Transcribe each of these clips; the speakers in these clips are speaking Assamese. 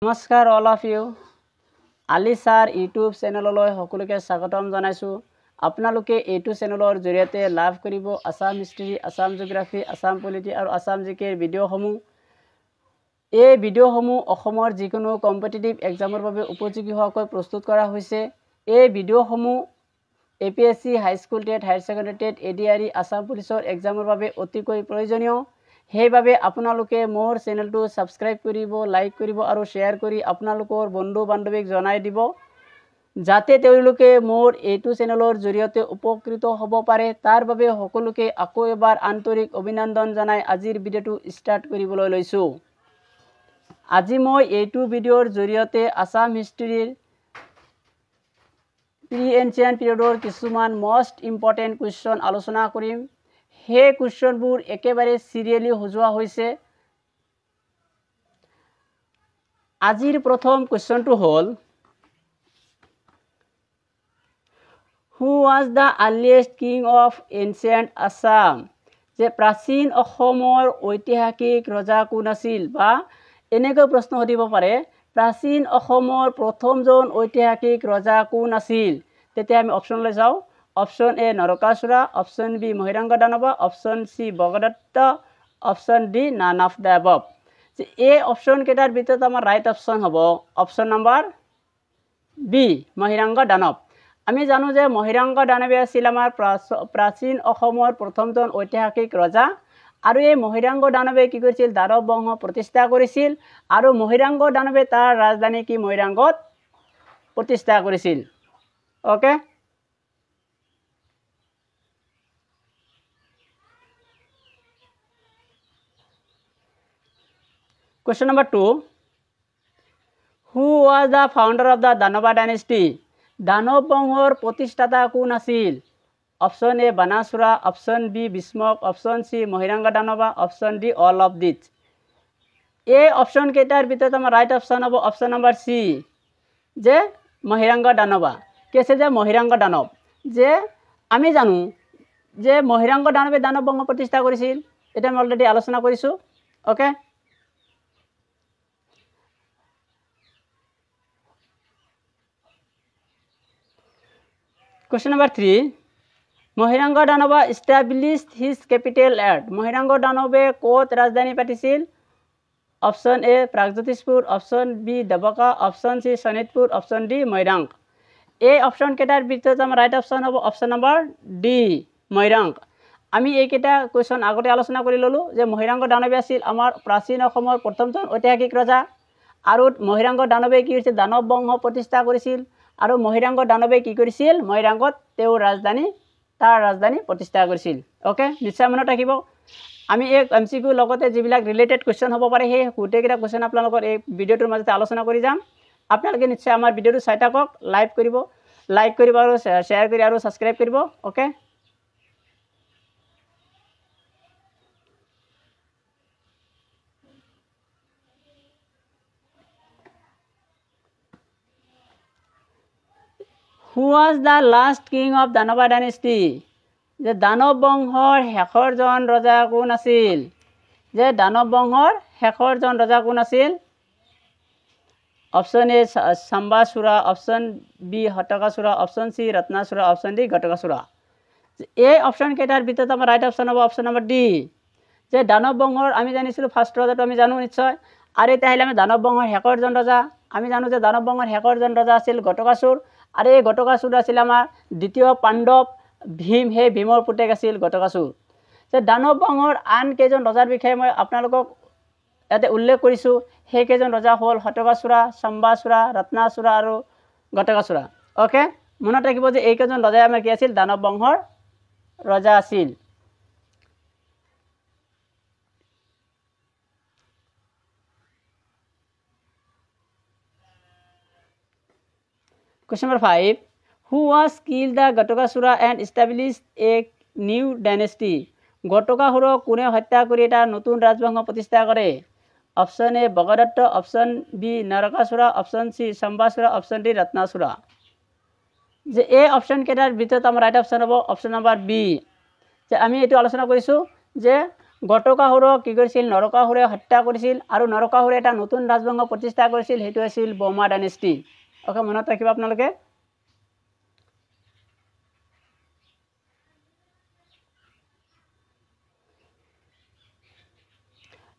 নমস্কাৰ all of you Ali sir YouTube চেনেললৈ সকলোকে স্বাগতম জনাইছো আপোনালোকে এইটো চেনেলৰ জৰিয়তে লাভ কৰিব Assam history Assam geography Assam polity আৰু আসাম জিকেৰ ভিডিঅ'সমূহ এই ভিডিঅ'সমূহ অসমৰ যিকোনো কম্পিটিটিভ এক্সামৰ বাবে উপযোগী হোৱাকৈ প্ৰস্তুত কৰা হৈছে এই ভিডিঅ'সমূহ APSC high school TET higher secondary TET ADRE Assam পুলিচৰ এক্সামৰ বাবে অতিকৈ প্ৰয়োজনীয় সেইবাবে আপোনালোকে মোৰ চেনেলটো সাবস্ক্ৰাইব কৰিব লাইক কৰিব আৰু শেয়াৰ কৰি আপোনালোকৰ বন্ধু বান্ধৱীক জনাই দিব যাতে তেওঁলোকে মোৰ এইটো চেনেলৰ জৰিয়তে উপকৃত হ'ব পাৰে তাৰ বাবে সকলোকে আকৌ এবাৰ আন্তৰিক অভিনন্দন জনাই আজিৰ ভিডিঅ'টো ষ্টাৰ্ট কৰিবলৈ লৈছো আজি মই এইটো ভিডিঅ'ৰ জৰিয়তে আসাম হিষ্ট্ৰীৰ প্ৰি-এনচিয়েন্ট পিৰিয়ডৰ কিছুমান মোস্ট ইম্পৰ্টেন্ট কুৱেশ্যন আলোচনা কৰিম সেই কুৱেশ্যনবোৰ একেবাৰে সিৰিয়ালি সজোৱা হৈছে আজিৰ প্ৰথম কুৱেশ্যনটো হ'ল Who was the earliest king of ancient Assam যে প্ৰাচীন অসমৰ ঐতিহাসিক ৰজা কোন আছিল বা এনেকৈ প্ৰশ্ন সুধিব পাৰে প্ৰাচীন অসমৰ প্ৰথমজন ঐতিহাসিক ৰজা কোন আছিল তেতিয়া আমি অপচনলৈ যাও Option A Narakasura, Option B Mohiranga Danava, Option C Bhagadata, Option D none of the above. A option কেটাৰ ভিতৰত আমাৰ ৰাইট অপচন হ'ব option number B Mohiranga Danava আমি জানো যে মহিৰাংগ দানৱে আছিল আমাৰ প্ৰাচীন অসমৰ প্ৰথমজন ঐতিহাসিক ৰজা আৰু এই মহিৰাংগ দানৱে কি কৰিছিল দানৱ বংশ প্ৰতিষ্ঠা কৰিছিল আৰু মহিৰাংগ দানৱে তাৰ ৰাজধানী কি মহিৰাংগত প্ৰতিষ্ঠা কৰিছিল okay Question number 2 Who was the founder of the Danava dynasty? Danav বংশৰ প্ৰতিষ্ঠাতা কোন আছিল? Option A Banasura, Option B Bhishmak, Option C Mohiranga Danava, Option D all of these. এই অপশন কেইটাৰ ভিতৰত আমাৰ ৰাইট অপশন হ'ব অপশন নম্বৰ C যে Mohiranga Danava কেছে যে Mohiranga Danava যে আমি জানো যে Mohiranga Danave দানৱ বংশ প্ৰতিষ্ঠা কৰিছিল এটা আমি অলৰেডি আলোচনা কৰিছো okay Question number 3 Mohiranga Danava established his capital at Mohiranga Danave ক'ত ৰাজধানী পাতিছিল Option A Pragjyotispur Option B Dabaka Option C Sonitpur Option D Moirang এই অপশন কেটাৰ ভিতৰত আমাৰ ৰাইট অপশন হ'ব অপশন নম্বৰ D Moirang আমি এই কেটা কোৱেশ্যন আগতে আলোচনা কৰি ললো যে Mohiranga Danave আছিল আমাৰ প্ৰাচীন অসমৰ প্ৰথমজন ঐতিহাসিক ৰজা আৰু Mohiranga Danave কি কৰিছিল দানৱ বংশ প্ৰতিষ্ঠা কৰিছিল আৰু Mohiranga Danave কি কৰিছিল মহিৰাংগত তেওঁৰ ৰাজধানী প্ৰতিষ্ঠা কৰিছিল ওকে নিশ্চয় মনত ৰাখিব আমি এক এমসিকিউ লগতে যিবিলাক ৰিলেটেড কোৱেশ্যন হ'ব পাৰে সেই গুটেকেটা কোৱেশ্যন আপোনালোকৰ এই ভিডিঅ'টোৰ মাজতে আলোচনা কৰি যাম আপোনালোকে নিশ্চয় আমাৰ ভিডিঅ'টো চাই থাকক লাইক কৰিব আৰু শেয়াৰ কৰি আৰু সাবস্ক্ৰাইব কৰিব okay Who was the last king of Danava dynasty? যে দানৱ বংশৰ শেষৰজন ৰজা কোন আছিল যে দানৱ বংশৰ শেষৰজন ৰজা কোন আছিল option A Sambasura option B Hatakasura option C Ratnasura option D Gatakasura এই অপচন কেটাৰ ভিতৰত আমাৰ ৰাইট অপচন হ'ব অপচন নম্বৰ ডি যে দানৱ বংশৰ আমি জানিছিলো ফাৰ্ষ্ট ৰজাটো আমি জানো নিশ্চয় আৰু এটা আহিলে আমি দানৱ বংশৰ শেষৰজন ৰজা আমি জানো যে দানৱ বংশৰ শেষৰজন ৰজা আছিল Gatakasura আৰু এই Gatakasura আছিল আমাৰ দ্বিতীয় পাণ্ডৱ ভীম হে ভীমৰ পুতেক আছিল Gatakasura যে দানৱ বংশৰ আন কেজন ৰজাৰ বিষয়ে মই আপোনালোকক ইয়াতে উল্লেখ কৰিছো হে কেজন ৰজা হ'ল Hatakasura Sambasura Ratnasura আৰু Gatakasura ওকে মনত ৰাখিব যে এই কেজন ৰজাই আমাৰ কি আছিল দানৱ বংশৰ ৰজা আছিল Question number 5 Who was killed the Gatakasura and established a new dynasty Gatakasura কোনে হত্যা কৰি এটা নতুন ৰাজবংশ প্ৰতিষ্ঠা কৰে option A Bhagadata option B Narakasura option C Sambasura option D Ratnasura যে এই অপচন কেটাৰ ভিতৰত আমাৰ ৰাইট অপচন হ'ব অপচন নম্বৰ বি যে আমি এটো আলোচনা কৰিছো যে গটকাসুৰক কি কৰিছিল নৰকাসুৰে হত্যা কৰিছিল আৰু নৰকাসুৰে এটা নতুন ৰাজবংশ প্ৰতিষ্ঠা কৰিছিল সেইটো আছিল বৰ্মা ডাইনেষ্টি ওকে মনত ৰাখিব আপোনালোকে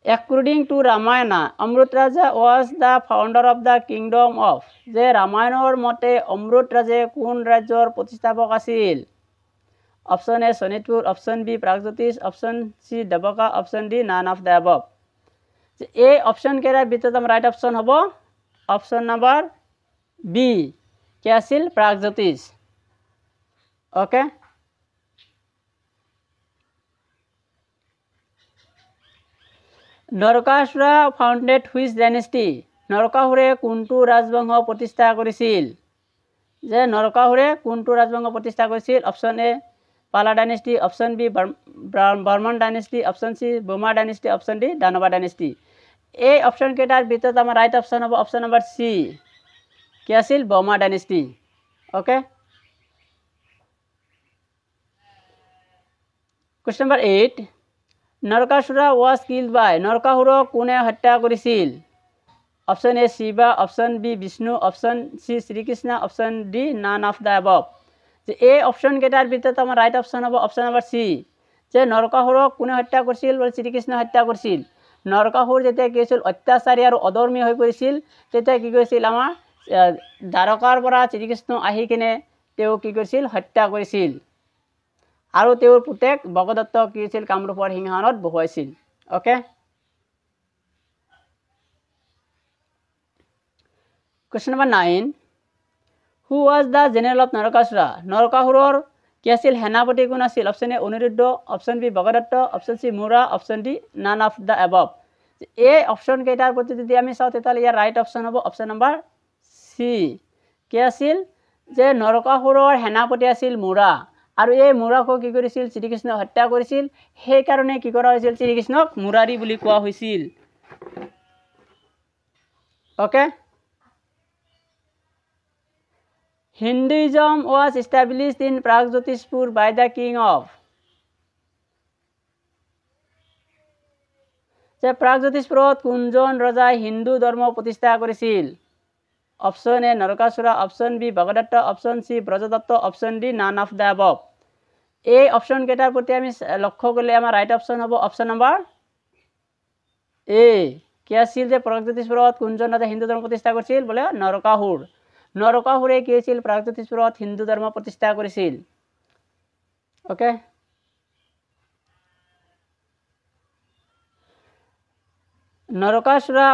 According to Ramayana, Amrut Raja was the founder of the kingdom of. যে ৰামায়ণৰ মতে অমৃত ৰাজে কোন ৰাজ্যৰ প্ৰতিষ্ঠাপক আছিল option A Sonitpur option B Pragjyotish option C দেৱকা option D none of the above এই অপশ্যন কেইটাৰ ভিতৰত আমাৰ ৰাইট অপশ্যন হ'ব অপশ্যন নম্বৰ বি কি আছিল Pragjyotish okay Narakasura founded which dynasty নৰকাসুৰে কোনটো ৰাজবংশ প্ৰতিষ্ঠা কৰিছিল যে নৰকাসুৰে কোনটো ৰাজবংশ প্ৰতিষ্ঠা কৰিছিল option A Pala dynasty option B Varman dynasty option C Varma dynasty option D Danava dynasty এই অপশ্যন কেইটাৰ ভিতৰত আমাৰ ৰাইট অপশ্যন হ'ব অপশ্যন নম্বৰ সি কি আছিল Varma dynasty okay question number 8 Narakasura was killed by নৰকাসুৰক কোনে হত্যা কৰিছিল option A Shiva option B Vishnu option C Srikrishna option D none of the above যে এই অপশ্যন কেইটাৰ ভিতৰত আমাৰ ৰাইট অপশ্যন হ'ব অপশ্যন নম্বৰ সি যে নৰকাসুৰক কোনে হত্যা কৰিছিল বোলে শ্ৰীকৃষ্ণ হত্যা কৰিছিল নৰকাসুৰ যেতিয়া কি হৈছিল অত্যাচাৰী আৰু অধৰ্মী হৈ পৰিছিল তেতিয়া কি কৰিছিল আমাৰ দ্বাৰকাৰ পৰা শ্ৰীকৃষ্ণ আহি কিনে তেওঁ কি কৰিছিল হত্যা কৰিছিল আৰু তেওঁৰ পুতেক ভগদত্ত কি হৈছিল কামৰূপৰ সিংহাসনত বহুৱাইছিল okay Question number 9 Who was the general of Narakasura নৰকাসুৰৰ কি আছিল সেনাপতি কোন আছিল option A Aniruddha option B Bhagadatta option C Mura option D none of the above এই অপশ্যন কেইটাৰ প্ৰতি যদি আমি চাওঁ তেতিয়াহ'লে ইয়াৰ ৰাইট অপশ্যন হ'ব অপশ্যন নম্বৰ সি কি আছিল যে নৰকাসুৰৰ সেনাপতি আছিল মুৰা আৰু এই মুৰাক কি কৰিছিল শ্ৰীকৃষ্ণ হত্যা কৰিছিল সেই কাৰণে কি কৰা হৈছিল শ্ৰীকৃষ্ণক মুৰাৰী বুলি কোৱা হৈছিল okay Hinduism was established in Pragjotishpur by the king of যে প্ৰাগজ্যোতিষপুৰত কোনজন ৰজাই হিন্দু ধৰ্ম প্ৰতিষ্ঠা কৰিছিল option A Narakasura option B Bhagadatta option C Brajadatta option D none of the above এই অপশ্যন কেইটাৰ প্ৰতি আমি লক্ষ্য কৰিলে আমাৰ ৰাইট অপশ্যন হ'ব অপশ্যন নম্বৰ এ কি আছিল যে প্ৰাগজ্যোতিষপুৰত কোনজন ৰজাই হিন্দু ধৰ্ম প্ৰতিষ্ঠা কৰিছিল বোলে নৰকাসুৰ নৰকাসুৰে কি হৈছিল প্ৰাগজ্যোতিষপুৰত হিন্দু ধৰ্ম প্ৰতিষ্ঠা কৰিছিল okay Narakasura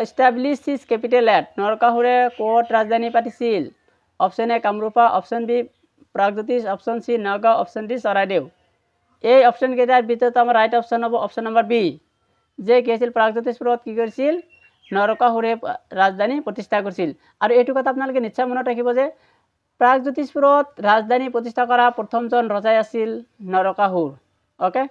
established his capital at নৰকাসুৰে ক'ত ৰাজধানী পাতিছিল option A Kamrupa option B Pragjyotish option C Nagaon option D Charaideo এই অপশ্যন কেইটাৰ ভিতৰত আমাৰ ৰাইট অপশ্যন হ'ব অপশ্যন নম্বৰ বি যে কি আছিল প্ৰাগজ্যোতিষপুৰত কি কৰিছিল নৰকাসুৰে ৰাজধানী প্ৰতিষ্ঠা কৰিছিল আৰু এইটো কথা আপোনালোকে নিশ্চয় মনত ৰাখিব যে প্ৰাগজ্যোতিষপুৰত ৰাজধানী প্ৰতিষ্ঠা কৰা প্ৰথমজন ৰজাই আছিল Narakasur okay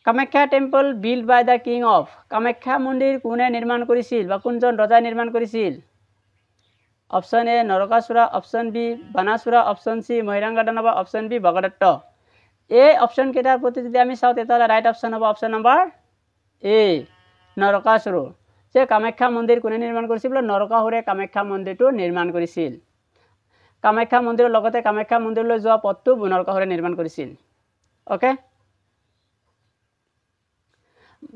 Kamakhya temple build by the king of Kamakhya মন্দিৰ কোনে নিৰ্মাণ কৰিছিল বা কোনজন ৰজাই নিৰ্মাণ কৰিছিল option A Narakasura option B Banasura option C Mahiranga Danava option B Bhagadatta এই অপশ্যন কেইটাৰ প্ৰতি যদি আমি চাওঁ তেতিয়াহ'লে ৰাইট অপশ্যন হ'ব অপশ্যন নম্বৰ এ নৰকাসুৰ যে কামাখ্যা মন্দিৰ কোনে নিৰ্মাণ কৰিছিল বোলে নৰকাসুৰে কামাখ্যা মন্দিৰটো নিৰ্মাণ কৰিছিল কামাখ্যা মন্দিৰৰ লগতে কামাখ্যা মন্দিৰলৈ যোৱা পথটো নৰকাসুৰে নিৰ্মাণ কৰিছিল okay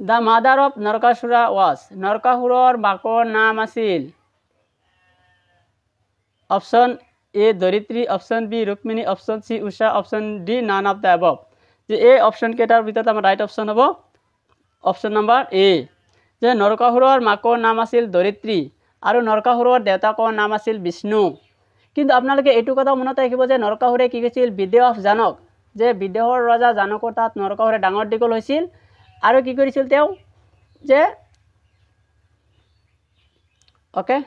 The mother of Narakasura was নৰকাসুৰৰ মাকৰ নাম আছিল option A Dharitri option B Rukmini option C Usha option D none of the above যে এই অপশ্যন কেইটাৰ ভিতৰত আমাৰ ৰাইট অপশ্যন হ'ব অপশ্যন নম্বৰ এ যে নৰকাসুৰৰ মাকৰ নাম আছিল ধৰিত্ৰী আৰু নৰকাসুৰৰ দেউতাকৰ নাম আছিল বিষ্ণু কিন্তু আপোনালোকে এইটো কথা মনত ৰাখিব যে নৰকাসুৰে কি কৈছিল বিদেহ অফ জানক যে বিদেহৰ ৰজা জানকৰ তাত নৰকাসুৰে ডাঙৰ দীঘল হৈছিল আৰু কি কৰিছিল তেওঁ যে ওকে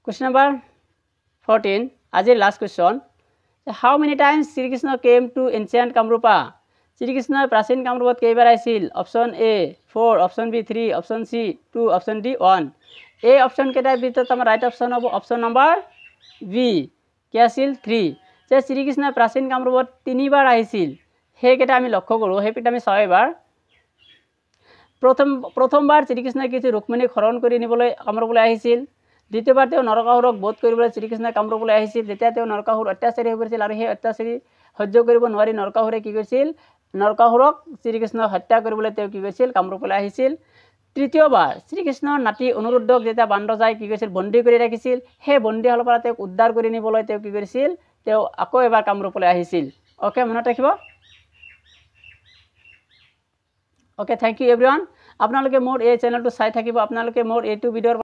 Question number 14 আজিৰ last question how many times Sri Krishna came to ancient Kamrupa শ্ৰীকৃষ্ণই প্ৰাচীন কামৰূপত কেইবাৰ আহিছিল option A 4 option B 3 option C 2 option D 1 এই অপশ্যন কেইটাৰ ভিতৰত আমাৰ ৰাইট অপশ্যন হ'ব অপশ্যন নম্বৰ বি কি আছিল 3 যে শ্ৰীকৃষ্ণই প্ৰাচীন কামৰূপত 3বাৰ আহিছিল সেইকেইটা আমি লক্ষ্য কৰোঁ সেইকেইটা আমি চাওঁ এবাৰ প্ৰথমবাৰ শ্ৰীকৃষ্ণই কিছু ৰুক্মিণীক হৰণ কৰি নিবলৈ কামৰূপলৈ আহিছিল দ্বিতীয়বাৰ তেওঁ নৰকাসুৰক বধ কৰিবলৈ শ্ৰীকৃষ্ণই কামৰূপলৈ আহিছিল যেতিয়া তেওঁ নৰকাসুৰ অত্যাচাৰী হৈ পৰিছিল আৰু সেই অত্যাচাৰী সহ্য কৰিব নোৱাৰি নৰকাসুৰে কি কৰিছিল নৰকাসুৰক শ্ৰীকৃষ্ণক হত্যা কৰিবলৈ তেওঁ কি কৰিছিল কামৰূপলৈ আহিছিল তৃতীয়বাৰ শ্ৰীকৃষ্ণৰ নাতি অনুৰুদ্ধক যেতিয়া বান্দৰজাই কি কৰিছিল বন্দী কৰি ৰাখিছিল সেই বন্দীশালৰ পৰা তেওঁক উদ্ধাৰ কৰি নিবলৈ তেওঁ কি কৰিছিল তেওঁ আকৌ এবাৰ কামৰূপলৈ আহিছিল ওকে মনত ৰাখিব ওকে থ্যাংক ইউ এভৰিৱান আপোনালোকে মোৰ এই চেনেলটো চাই থাকিব আপোনালোকে মোৰ এইটো ভিডিঅ'ৰ